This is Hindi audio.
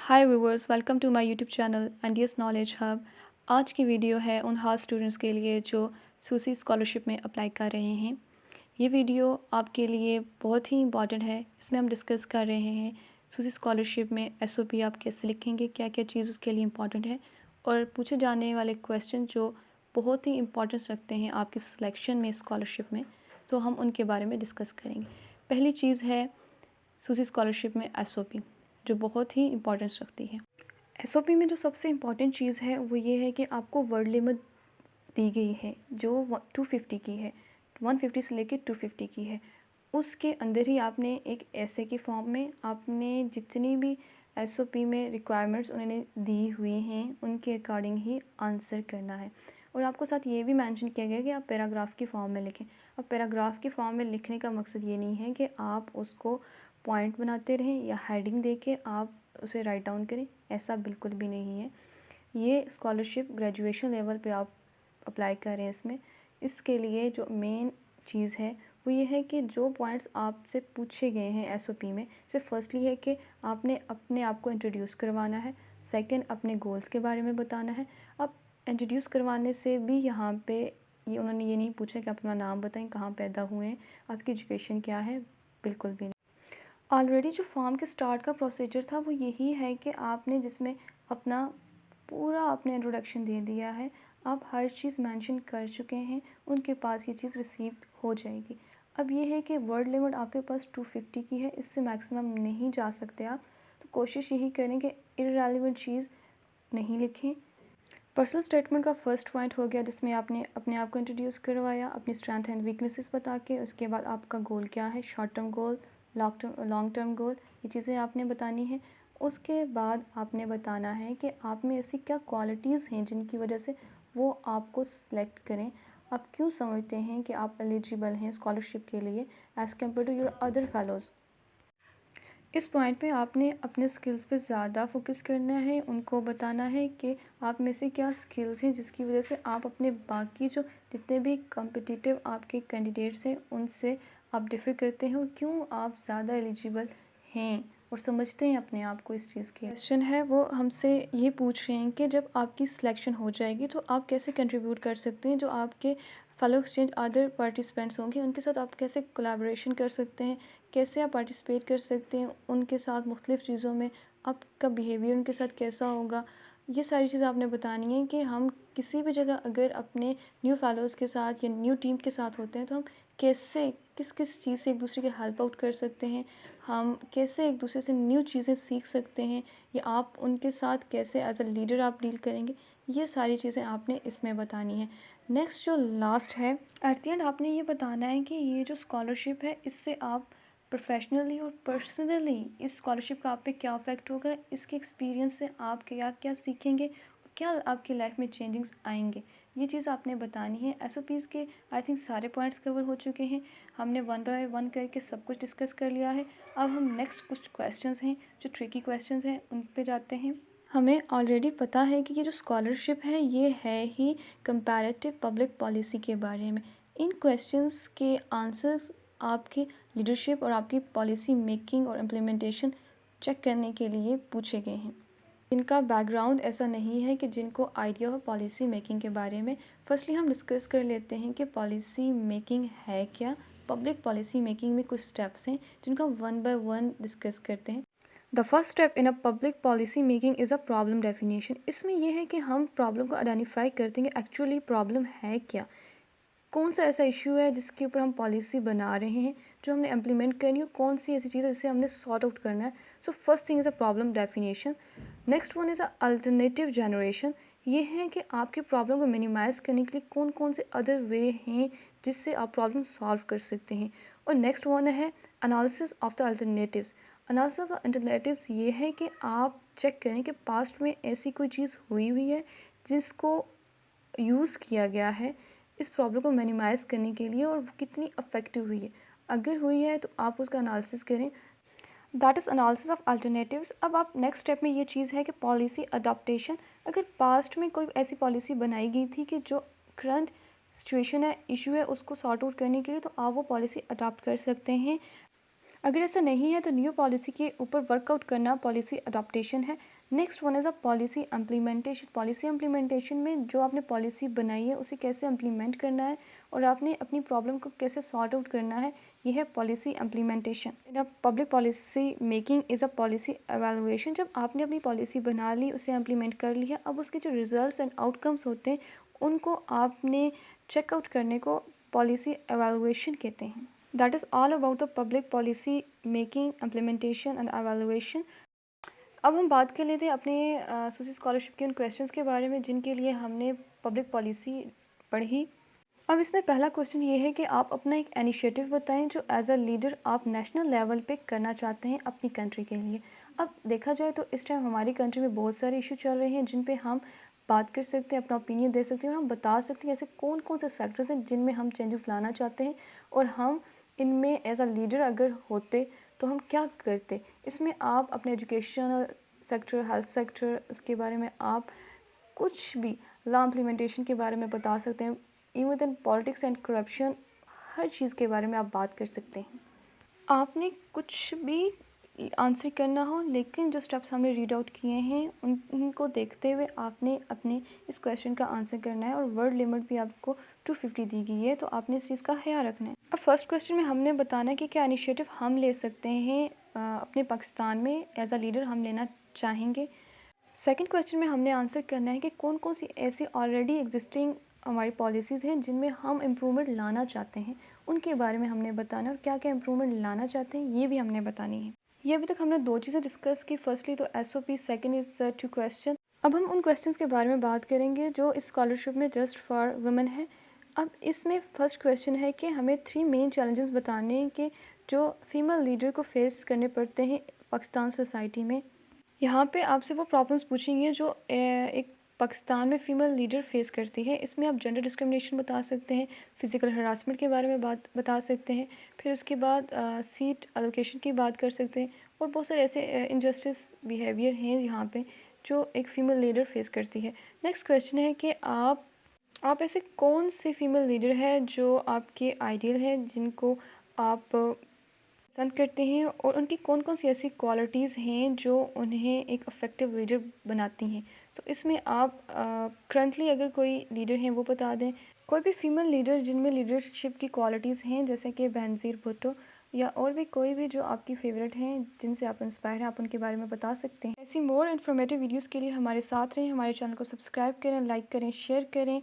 Hi viewers, welcome to my YouTube channel NDS knowledge hub. आज की वीडियो है उन हार्ड स्टूडेंट्स के लिए जो सूसी स्कॉलरशिप में अप्लाई कर रहे हैं। ये वीडियो आपके लिए बहुत ही इंपॉर्टेंट है। इसमें हम डिस्कस कर रहे हैं सूसी स्कॉलरशिप में एसओपी आप कैसे लिखेंगे, क्या क्या चीज़ उसके लिए इम्पॉर्टेंट है और पूछे जाने वाले क्वेश्चन जो बहुत ही इंपॉर्टेंस रखते हैं आपके सिलेक्शन में स्कॉलरशिप में, तो हम उनके बारे में डिस्कस करेंगे। पहली चीज़ है सूसी स्कॉलरशिप में एसओपी, जो बहुत ही इंपॉर्टेंस रखती है। एसओपी में जो सबसे इम्पॉर्टेंट चीज़ है वो ये है कि आपको वर्ड लिमिट दी गई है जो 250 की है। 150 से लेके 250 की है। उसके अंदर ही आपने एक ऐसे के फॉर्म में आपने जितनी भी एसओपी में रिक्वायरमेंट्स उन्होंने दी हुई हैं उनके अकॉर्डिंग ही आंसर करना है। और आपको साथ ये भी मेंशन किया गया कि आप पैराग्राफ की फॉर्म में लिखें। अब पैराग्राफ की फॉर्म में लिखने का मकसद ये नहीं है कि आप उसको पॉइंट बनाते रहें या हेडिंग दे के आप उसे राइट डाउन करें, ऐसा बिल्कुल भी नहीं है। ये स्कॉलरशिप ग्रेजुएशन लेवल पे आप अप्लाई करें। इसके लिए जो मेन चीज़ है वो ये है कि जो पॉइंट्स आपसे पूछे गए हैं एसओपी में, जैसे फर्स्टली है कि आपने अपने आप को इंट्रोड्यूस करवाना है। सेकंड, अपने गोल्स के बारे में बताना है। अब इंट्रोड्यूस करवाने से भी यहाँ पे ये उन्होंने ये नहीं पूछा कि आप अपना नाम बताएं, कहाँ पैदा हुए हैं, आपकी एजुकेशन क्या है, बिल्कुल भी नहीं। ऑलरेडी जो फॉर्म के स्टार्ट का प्रोसीजर था वो यही है कि आपने जिसमें अपना पूरा अपने इंट्रोडक्शन दे दिया है, आप हर चीज़ मेंशन कर चुके हैं, उनके पास ये चीज़ रिसीव हो जाएगी। अब ये है कि वर्ड लिमिट आपके पास 250 की है, इससे मैक्सिमम नहीं जा सकते आप, तो कोशिश यही करें कि इररेलेवेंट चीज़ नहीं लिखें। पर्सनल स्टेटमेंट का फर्स्ट पॉइंट हो गया जिसमें आपने अपने आप को इंट्रोड्यूस करवाया, अपनी स्ट्रेंथ एंड वीकनेसेस बता के। उसके बाद आपका गोल क्या है, short term goal, long term goal, ये चीज़ें आपने बतानी है। उसके बाद आपने बताना है कि आप में ऐसी क्या क्वालिटीज़ हैं जिनकी वजह से वो आपको सिलेक्ट करें। आप क्यों समझते हैं कि आप एलिजिबल हैं स्कॉलरशिप के लिए as compare to your other fellows. इस पॉइंट पे आपने अपने स्किल्स पे ज़्यादा फोकस करना है। उनको बताना है कि आप में से क्या स्किल्स हैं जिसकी वजह से आप अपने बाकी जो जितने भी कम्पिटिटिव आपके कैंडिडेट्स हैं उनसे आप डिफ़र करते हैं और क्यों आप ज़्यादा एलिजिबल हैं और समझते हैं अपने आप को इस चीज़ के। क्वेश्चन है वो हमसे ये पूछ रहे हैं कि जब आपकी सिलेक्शन हो जाएगी तो आप कैसे कंट्रीब्यूट कर सकते हैं, जो आपके फेलो एक्सचेंज अदर पार्टिसिपेंट्स होंगे उनके साथ आप कैसे कोलैबोरेशन कर सकते हैं, कैसे आप पार्टिसिपेट कर सकते हैं उनके साथ मुख्तलिफ़ चीज़ों में, आपका बिहेवियर उनके साथ कैसा होगा। ये सारी चीज़ें आपने बतानी है कि हम किसी भी जगह अगर अपने न्यू फेलोज़ के साथ या न्यू टीम के साथ होते हैं तो हम कैसे किस किस चीज़ से एक दूसरे की हेल्प आउट कर सकते हैं, हम कैसे एक दूसरे से न्यू चीज़ें सीख सकते हैं, या आप उनके साथ कैसे एज अ लीडर आप डील करेंगे। ये सारी चीज़ें आपने इसमें बतानी है। नेक्स्ट जो लास्ट है, एट द एंड आपने ये बताना है कि ये जो स्कॉलरशिप है इससे आप प्रोफेशनली और पर्सनली इस स्कॉलरशिप का आप पे क्या इफ़ेक्ट होगा, इसके एक्सपीरियंस से आप क्या क्या सीखेंगे और क्या आपकी लाइफ में चेंजिंग्स आएंगे, ये चीज़ आपने बतानी है। एसओपीज़ के आई थिंक सारे पॉइंट्स कवर हो चुके हैं। हमने वन बाय वन करके सब कुछ डिस्कस कर लिया है। अब हम नेक्स्ट कुछ क्वेश्चंस हैं जो ट्रिकी क्वेश्चंस हैं उन पे जाते हैं। हमें ऑलरेडी पता है कि ये जो स्कॉलरशिप है ये है ही कंपैरेटिव पब्लिक पॉलिसी के बारे में। इन क्वेश्चंस के आंसर्स आपकी लीडरशिप और आपकी पॉलिसी मेकिंग और इम्प्लीमेंटेशन चेक करने के लिए पूछे गए हैं। इनका बैकग्राउंड ऐसा नहीं है कि जिनको आइडिया हो पॉलिसी मेकिंग के बारे में। फर्स्टली हम डिस्कस कर लेते हैं कि पॉलिसी मेकिंग है क्या। पब्लिक पॉलिसी मेकिंग में कुछ स्टेप्स हैं जिनको हम वन बाय वन डिस्कस करते हैं। The first step in a public policy making is a problem definition. इसमें यह है कि हम प्रॉब्लम को आइडेंटिफाई करते हैं कि एक्चुअली प्रॉब्लम है क्या, कौन सा ऐसा इशू है जिसके ऊपर हम पॉलिसी बना रहे हैं जो हमने इम्प्लीमेंट करनी है, और कौन सी ऐसी चीज़ है जिसे हमने सॉर्ट आउट करना है। So first thing is a problem definition. Next one is a alternative generation. ये है कि आपकी प्रॉब्लम को मिनिमाइज़ करने के लिए कौन कौन से अदर वे हैं जिससे आप प्रॉब्लम सॉल्व कर सकते हैं। और नेक्स्ट वन है analysis of the alternatives. Analysis of the alternatives ये है कि आप चेक करें कि पास्ट में ऐसी कोई चीज़ हुई है जिसको यूज़ किया गया है इस प्रॉब्लम को मिनिमाइज़ करने के लिए और वो कितनी अफेक्टिव हुई है। अगर हुई है तो आप उसका एनालिसिस करें, that is analysis of alternatives. अब आप नेक्स्ट स्टेप में ये चीज़ है कि पॉलिसी अडॉप्टेशन। अगर पास्ट में कोई ऐसी पॉलिसी बनाई गई थी कि जो करंट सिचुएशन है, इशू है, उसको सॉर्ट आउट करने के लिए, तो आप वो पॉलिसी अडॉप्ट कर सकते हैं। अगर ऐसा नहीं है तो न्यू पॉलिसी के ऊपर वर्कआउट करना पॉलिसी अडॉप्टेशन है। Next one is a policy implementation. Policy implementation में जो आपने पॉलिसी बनाई है उसे कैसे इम्प्लीमेंट करना है और आपने अपनी प्रॉब्लम को कैसे सॉर्ट आउट करना है, ये है policy implementation. Public policy making is a policy evaluation. जब आपने अपनी पॉलिसी बना ली, उसे इम्प्लीमेंट कर लिया, अब उसके जो रिजल्ट्स एंड आउटकम्स होते हैं उनको आपने चेकआउट करने को पॉलिसी एवेलुएशन कहते हैं। That is all about the public policy making, implementation and evaluation. अब हम बात कर लेते हैं अपने सूसी स्कॉलरशिप के उन क्वेश्चंस के बारे में जिनके लिए हमने पब्लिक पॉलिसी पढ़ी। अब इसमें पहला क्वेश्चन ये है कि आप अपना एक इनिशिएटिव बताएं जो एज अ लीडर आप नेशनल लेवल पे करना चाहते हैं अपनी कंट्री के लिए। अब देखा जाए तो इस टाइम हमारी कंट्री में बहुत सारे इशू चल रहे हैं जिन पे हम बात कर सकते हैं, अपना ओपिनियन दे सकते हैं और हम बता सकते हैं ऐसे कौन कौन से सेक्टर्स हैं जिनमें हम चेंजेस लाना चाहते हैं और हम इनमें एज अ लीडर अगर होते तो हम क्या करते। इसमें आप अपने एजुकेशनल सेक्टर, हेल्थ सेक्टर, उसके बारे में आप कुछ भी लॉ इम्प्लीमेंटेशन के बारे में बता सकते हैं, even than politics and corruption, हर चीज़ के बारे में आप बात कर सकते हैं। आपने कुछ भी आंसर करना हो लेकिन जो स्टेप्स हमने रीड आउट किए हैं उनको देखते हुए आपने अपने इस क्वेश्चन का आंसर करना है और वर्ड लिमिट भी आपको 250 दी गई है, तो आपने इस चीज़ का ख्याल रखना है। अब फर्स्ट क्वेश्चन में हमने बताना है कि क्या इनिशिएटिव हम ले सकते हैं अपने पाकिस्तान में एज अ लीडर हम लेना चाहेंगे। सेकंड क्वेश्चन में हमने आंसर करना है कि कौन कौन सी ऐसी ऑलरेडी एग्जिस्टिंग हमारी पॉलिसीज़ हैं जिनमें हम इम्प्रूवमेंट लाना चाहते हैं, उनके बारे में हमने बताना है और क्या क्या इम्प्रूवमेंट लाना चाहते हैं ये भी हमने बतानी है। ये अभी तक हमने दो चीज़ें डिस्कस की, फर्स्टली तो SOP, सेकंड इज़ 2 क्वेश्चन। अब हम उन क्वेश्चंस के बारे में बात करेंगे जो इस स्कॉलरशिप में जस्ट फॉर वुमेन है। अब इसमें फर्स्ट क्वेश्चन है कि हमें 3 मेन चैलेंजेस बताने के जो फीमेल लीडर को फेस करने पड़ते हैं पाकिस्तान सोसाइटी में। यहाँ पे आपसे वो प्रॉब्लम्स पूछेंगे जो एक पाकिस्तान में फ़ीमेल लीडर फेस करती है। इसमें आप जेंडर डिस्क्रिमिनेशन बता सकते हैं, फ़िज़िकल हरासमेंट के बारे में बात बता सकते हैं, फिर उसके बाद सीट एलोकेशन की बात कर सकते हैं और बहुत सारे ऐसे इनजस्टिस बिहेवियर हैं यहाँ पे जो एक फ़ीमेल लीडर फेस करती है। नेक्स्ट क्वेश्चन है कि आप ऐसे कौन से फ़ीमेल लीडर है जो आपके आइडियल है, जिनको आप पसंद करते हैं और उनकी कौन कौन सी ऐसी क्वालिटीज़ हैं जो उन्हें एक इफ़ेक्टिव लीडर बनाती हैं। तो इसमें आप करंटली अगर कोई लीडर हैं वो बता दें, कोई भी फीमेल लीडर जिनमें लीडरशिप की क्वालिटीज़ हैं जैसे कि बेनज़ीर भुट्टो या और भी कोई भी जो आपकी फ़ेवरेट हैं जिनसे आप इंस्पायर हैं, आप उनके बारे में बता सकते हैं। ऐसी मोर इन्फॉर्मेटिव वीडियोज़ के लिए हमारे साथ रहें, हमारे चैनल को सब्सक्राइब करें, लाइक करें, शेयर करें।